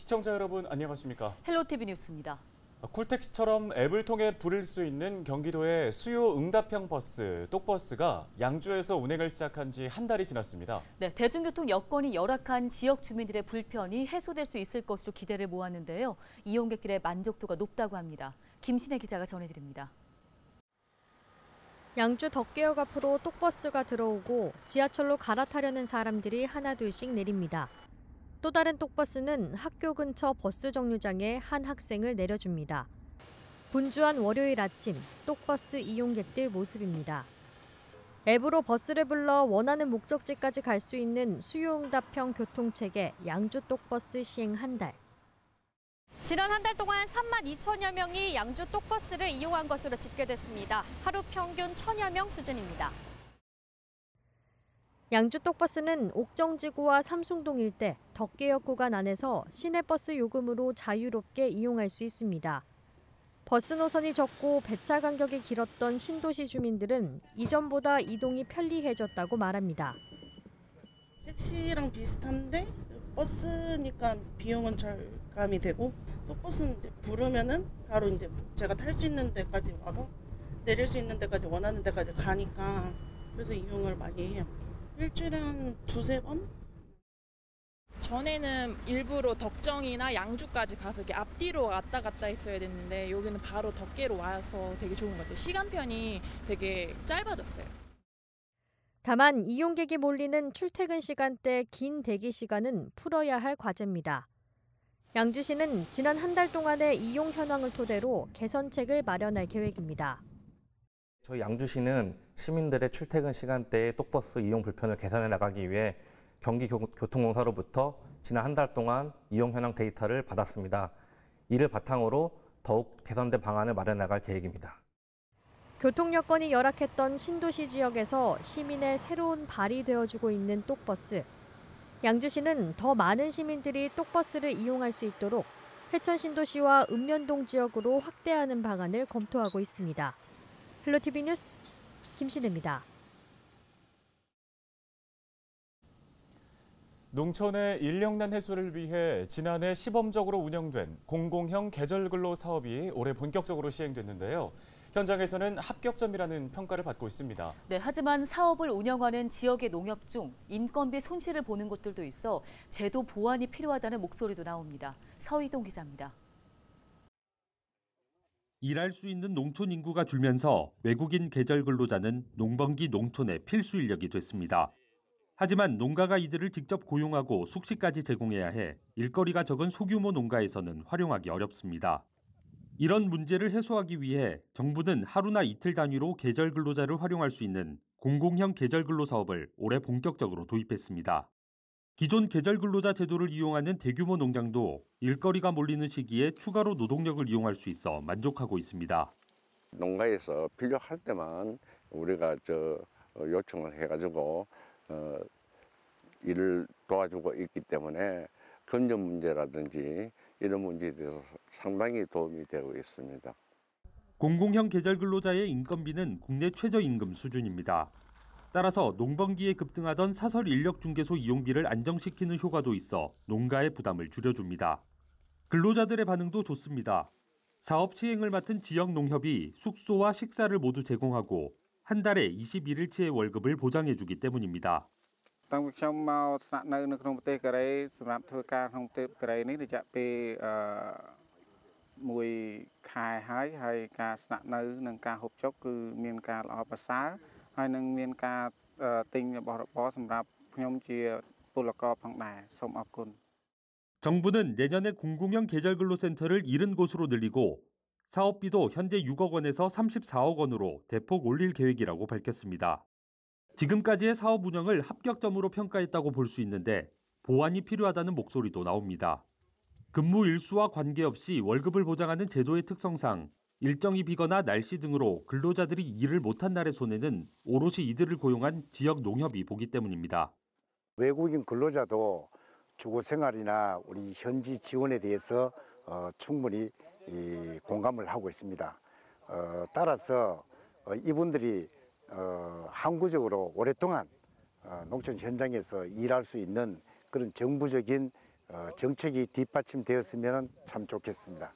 시청자 여러분 안녕하십니까? 헬로티비 뉴스입니다. 콜택시처럼 앱을 통해 부를 수 있는 경기도의 수요 응답형 버스, 똑버스가 양주에서 운행을 시작한 지 한 달이 지났습니다. 네, 대중교통 여건이 열악한 지역 주민들의 불편이 해소될 수 있을 것으로 기대를 모았는데요. 이용객들의 만족도가 높다고 합니다. 김신혜 기자가 전해드립니다. 양주 덕계역 앞으로 똑버스가 들어오고 지하철로 갈아타려는 사람들이 하나둘씩 내립니다. 또 다른 똑버스는 학교 근처 버스 정류장에 한 학생을 내려줍니다. 분주한 월요일 아침, 똑버스 이용객들 모습입니다. 앱으로 버스를 불러 원하는 목적지까지 갈 수 있는 수요응답형 교통체계 양주 똑버스 시행 한 달. 지난 한 달 동안 32,000여 명이 양주 똑버스를 이용한 것으로 집계됐습니다. 하루 평균 1,000여 명 수준입니다. 양주 똑버스는 옥정지구와 삼숭동 일대 덕계역 구간 안에서 시내버스 요금으로 자유롭게 이용할 수 있습니다. 버스 노선이 적고 배차 간격이 길었던 신도시 주민들은 이전보다 이동이 편리해졌다고 말합니다. 택시랑 비슷한데 버스니까 비용은 절감이 되고 또 버스는 이제 부르면은 바로 이제 제가 탈 수 있는 데까지 와서 내릴 수 있는 데까지 원하는 데까지 가니까 그래서 이용을 많이 해요. 일주일에 한 두세 번? 전에는 일부러 덕정이나 양주까지 가서 이렇게 앞뒤로 왔다 갔다 했어야 됐는데 여기는 바로 덕계로 와서 되게 좋은 것 같아요. 시간편이 되게 짧아졌어요. 다만 이용객이 몰리는 출퇴근 시간대 긴 대기 시간은 풀어야 할 과제입니다. 양주시는 지난 한 달 동안의 이용 현황을 토대로 개선책을 마련할 계획입니다. 저희 양주시는 시민들의 출퇴근 시간대의 똑버스 이용 불편을 개선해 나가기 위해 경기교통공사로부터 지난 한 달 동안 이용 현황 데이터를 받았습니다. 이를 바탕으로 더욱 개선된 방안을 마련해 나갈 계획입니다. 교통 여건이 열악했던 신도시 지역에서 시민의 새로운 발이 되어주고 있는 똑버스. 양주시는 더 많은 시민들이 똑버스를 이용할 수 있도록 회천 신도시와 읍면동 지역으로 확대하는 방안을 검토하고 있습니다. 헬로티비 뉴스 김신혜입니다. 농촌의 인력난 해소를 위해 지난해 시범적으로 운영된 공공형 계절근로 사업이 올해 본격적으로 시행됐는데요. 현장에서는 합격점이라는 평가를 받고 있습니다. 네, 하지만 사업을 운영하는 지역의 농협 중 인건비 손실을 보는 곳들도 있어 제도 보완이 필요하다는 목소리도 나옵니다. 서희동 기자입니다. 일할 수 있는 농촌 인구가 줄면서 외국인 계절 근로자는 농번기 농촌의 필수 인력이 됐습니다. 하지만 농가가 이들을 직접 고용하고 숙식까지 제공해야 해 일거리가 적은 소규모 농가에서는 활용하기 어렵습니다. 이런 문제를 해소하기 위해 정부는 하루나 이틀 단위로 계절 근로자를 활용할 수 있는 공공형 계절 근로 사업을 올해 본격적으로 도입했습니다. 기존 계절 근로자 제도를 이용하는 대규모 농장도 일거리가 몰리는 시기에 추가로 노동력을 이용할 수 있어 만족하고 있습니다. 농가에서 필요할 때만 우리가 요청을 해가지고 일을 도와주고 있기 때문에 금전 문제라든지 이런 문제에 대해서 상당히 도움이 되고 있습니다. 공공형 계절 근로자의 인건비는 국내 최저임금 수준입니다. 따라서 농번기에 급등하던 사설 인력중개소 이용비를 안정시키는 효과도 있어 농가의 부담을 줄여줍니다. 근로자들의 반응도 좋습니다. 사업 시행을 맡은 지역 농협이 숙소와 식사를 모두 제공하고 한 달에 21일치의 월급을 보장해주기 때문입니다. តាំងពីខ្ញុំមកស្នាក់នៅនៅក្នុងប្រទេសកូរ៉េសម្រាប់ធ្វើការក្នុងប្រទេសកូរ៉េនេះរយៈពេលមួយខែហើយការស្នាក់នៅនិងការហូបចុកគឺមានការល្អប្រសើរហើយនឹងមានការទិញរបស់របរសម្រាប់ខ្ញុំជាពលករផងដែរសូមអរគុណ 정부는 내년에 공공형 계절근로센터를 70곳으로 늘리고 사업비도 현재 6억 원에서 34억 원으로 대폭 올릴 계획이라고 밝혔습니다. 지금까지의 사업 운영을 합격점으로 평가했다고 볼 수 있는데 보완이 필요하다는 목소리도 나옵니다. 근무 일수와 관계없이 월급을 보장하는 제도의 특성상 일정이 비거나 날씨 등으로 근로자들이 일을 못한 날의 손해는 오롯이 이들을 고용한 지역 농협이 보기 때문입니다. 외국인 근로자도 주거 생활이나 우리 현지 지원에 대해서 충분히 공감을 하고 있습니다. 따라서 이분들이 항구적으로 오랫동안 농촌 현장에서 일할 수 있는 그런 정부적인 정책이 뒷받침되었으면 참 좋겠습니다.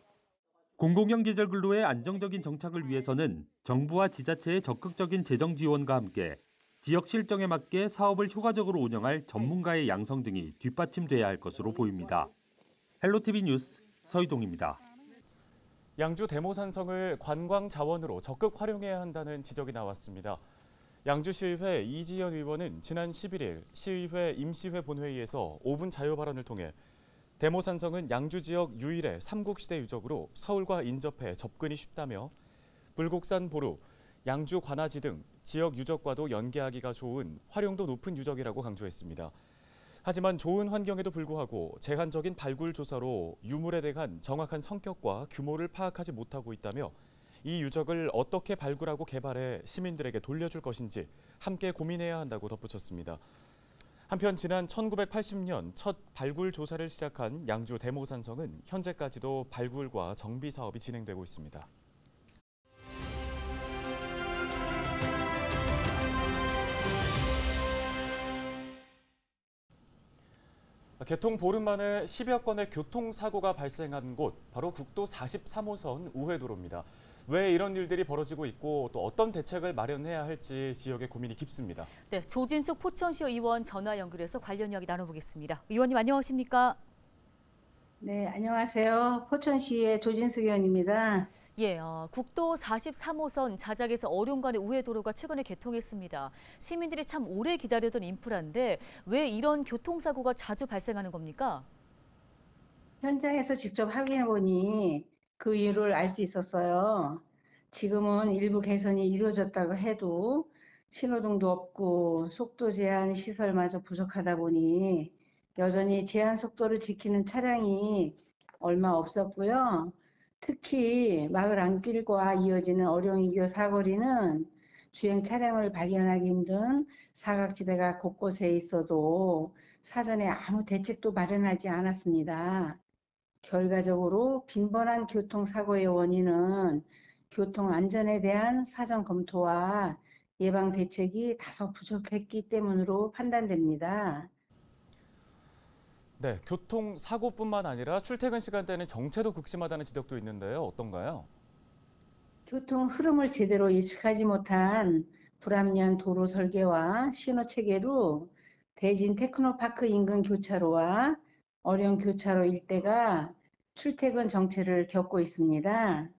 공공형 계절 근로의 안정적인 정착을 위해서는 정부와 지자체의 적극적인 재정 지원과 함께 지역 실정에 맞게 사업을 효과적으로 운영할 전문가의 양성 등이 뒷받침돼야 할 것으로 보입니다. 헬로티비 뉴스 서희동입니다. 양주 대모산성을 관광 자원으로 적극 활용해야 한다는 지적이 나왔습니다. 양주시의회 이지연 의원은 지난 11일 시의회 임시회 본회의에서 5분 자유 발언을 통해 대모산성은 양주 지역 유일의 삼국시대 유적으로 서울과 인접해 접근이 쉽다며 불곡산 보루, 양주 관아지 등 지역 유적과도 연계하기가 좋은 활용도 높은 유적이라고 강조했습니다. 하지만 좋은 환경에도 불구하고 제한적인 발굴 조사로 유물에 대한 정확한 성격과 규모를 파악하지 못하고 있다며 이 유적을 어떻게 발굴하고 개발해 시민들에게 돌려줄 것인지 함께 고민해야 한다고 덧붙였습니다. 한편 지난 1980년 첫 발굴 조사를 시작한 양주 대모산성은 현재까지도 발굴과 정비 사업이 진행되고 있습니다. 개통 보름 만에 10여 건의 교통사고가 발생한 곳, 바로 국도 43호선 우회도로입니다. 왜 이런 일들이 벌어지고 있고 또 어떤 대책을 마련해야 할지 지역의 고민이 깊습니다. 네, 조진숙 포천시 의원 전화 연결해서 관련 이야기 나눠보겠습니다. 의원님 안녕하십니까? 네, 안녕하세요. 포천시의 조진숙 의원입니다. 예, 국도 43호선 자작에서 어룡 간의 우회도로가 최근에 개통했습니다. 시민들이 참 오래 기다리던 인프라인데 왜 이런 교통사고가 자주 발생하는 겁니까? 현장에서 직접 확인해보니 그 이유를 알 수 있었어요. 지금은 일부 개선이 이루어졌다고 해도 신호등도 없고 속도 제한 시설마저 부족하다 보니 여전히 제한 속도를 지키는 차량이 얼마 없었고요. 특히 마을 안길과 이어지는 어룡이교 사거리는 주행 차량을 발견하기 힘든 사각지대가 곳곳에 있어도 사전에 아무 대책도 마련하지 않았습니다. 결과적으로 빈번한 교통사고의 원인은 교통 안전에 대한 사전 검토와 예방 대책이 다소 부족했기 때문으로 판단됩니다. 네, 교통사고뿐만 아니라 출퇴근 시간대는 정체도 극심하다는 지적도 있는데요. 어떤가요? 교통 흐름을 제대로 예측하지 못한 불합리한 도로 설계와 신호 체계로 대진 테크노파크 인근 교차로와 어룡 교차로 일대가 출퇴근 정체를 겪고 있습니다.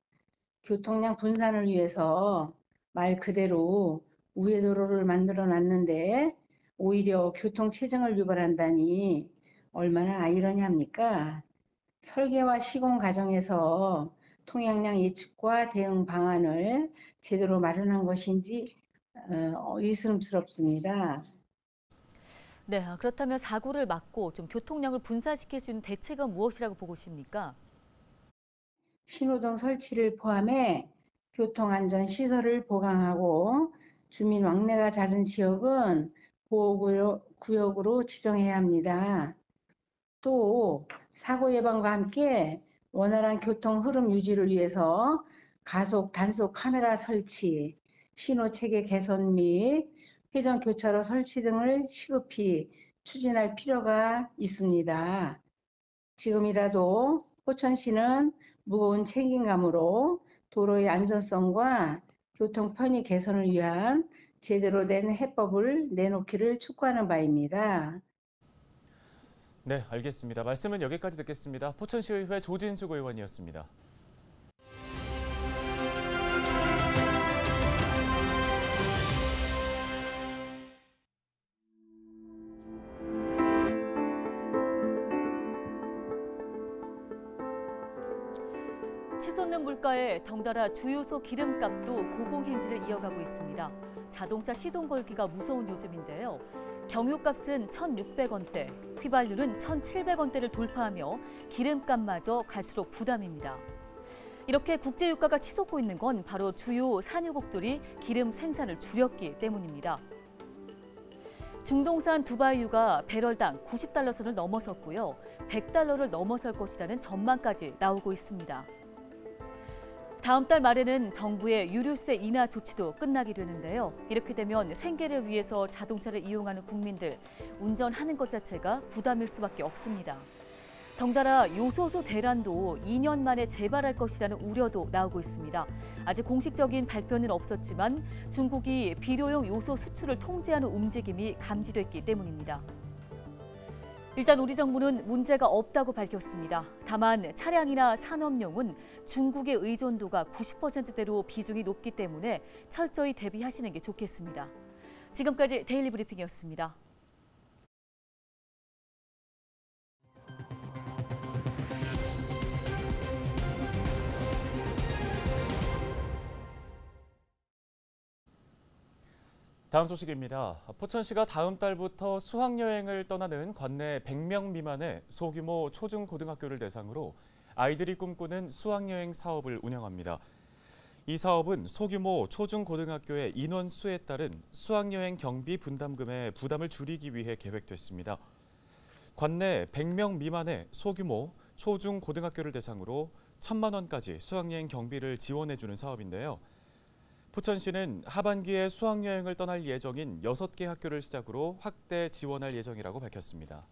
교통량 분산을 위해서 말 그대로 우회도로를 만들어 놨는데 오히려 교통 체증을 유발한다니 얼마나 아이러니합니까? 설계와 시공 과정에서 통행량 예측과 대응 방안을 제대로 마련한 것인지 의심스럽습니다. 네, 그렇다면 사고를 막고 좀 교통량을 분산시킬 수 있는 대책은 무엇이라고 보고 계십니까? 신호등 설치를 포함해 교통안전시설을 보강하고 주민 왕래가 잦은 지역은 보호구역으로 지정해야 합니다. 또 사고 예방과 함께 원활한 교통 흐름 유지를 위해서 가속, 단속 카메라 설치, 신호 체계 개선 및 회전 교차로 설치 등을 시급히 추진할 필요가 있습니다. 지금이라도 포천시는 무거운 책임감으로 도로의 안전성과 교통 편의 개선을 위한 제대로 된 해법을 내놓기를 촉구하는 바입니다. 네, 알겠습니다. 말씀은 여기까지 듣겠습니다. 포천시의회 조진숙 의원이었습니다. 치솟는 물가에 덩달아 주유소 기름값도 고공행진을 이어가고 있습니다. 자동차 시동 걸기가 무서운 요즘인데요. 경유값은 1,600원대, 휘발유는 1,700원대를 돌파하며 기름값마저 갈수록 부담입니다. 이렇게 국제유가가 치솟고 있는 건 바로 주요 산유국들이 기름 생산을 줄였기 때문입니다. 중동산 두바이유가 배럴당 90달러 선을 넘어섰고요. 100달러를 넘어설 것이라는 전망까지 나오고 있습니다. 다음 달 말에는 정부의 유류세 인하 조치도 끝나게 되는데요. 이렇게 되면 생계를 위해서 자동차를 이용하는 국민들, 운전하는 것 자체가 부담일 수밖에 없습니다. 덩달아 요소수 대란도 2년 만에 재발할 것이라는 우려도 나오고 있습니다. 아직 공식적인 발표는 없었지만 중국이 비료용 요소 수출을 통제하는 움직임이 감지됐기 때문입니다. 일단 우리 정부는 문제가 없다고 밝혔습니다. 다만 차량이나 산업용은 중국의 의존도가 90%대로 비중이 높기 때문에 철저히 대비하시는 게 좋겠습니다. 지금까지 데일리 브리핑이었습니다. 다음 소식입니다. 포천시가 다음 달부터 수학여행을 떠나는 관내 100명 미만의 소규모 초중고등학교를 대상으로 아이들이 꿈꾸는 수학여행 사업을 운영합니다. 이 사업은 소규모 초중고등학교의 인원 수에 따른 수학여행 경비 분담금의 부담을 줄이기 위해 계획됐습니다. 관내 100명 미만의 소규모 초중고등학교를 대상으로 1,000만 원까지 수학여행 경비를 지원해주는 사업인데요. 포천시는 하반기에 수학여행을 떠날 예정인 6개 학교를 시작으로 확대 지원할 예정이라고 밝혔습니다.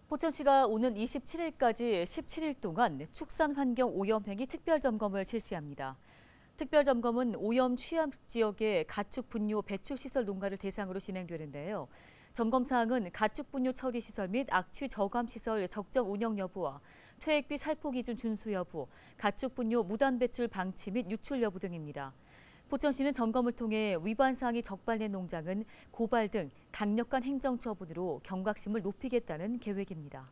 포천시가 오는 27일까지 17일 동안 축산환경 오염행위 특별점검을 실시합니다. 특별점검은 오염 취약 지역의 가축 분뇨 배출 시설 농가를 대상으로 진행되는데요. 점검 사항은 가축 분뇨 처리 시설 및 악취 저감 시설 적정 운영 여부와 퇴액비 살포 기준 준수 여부, 가축 분뇨 무단 배출 방치 및 유출 여부 등입니다. 포천시는 점검을 통해 위반 사항이 적발된 농장은 고발 등 강력한 행정 처분으로 경각심을 높이겠다는 계획입니다.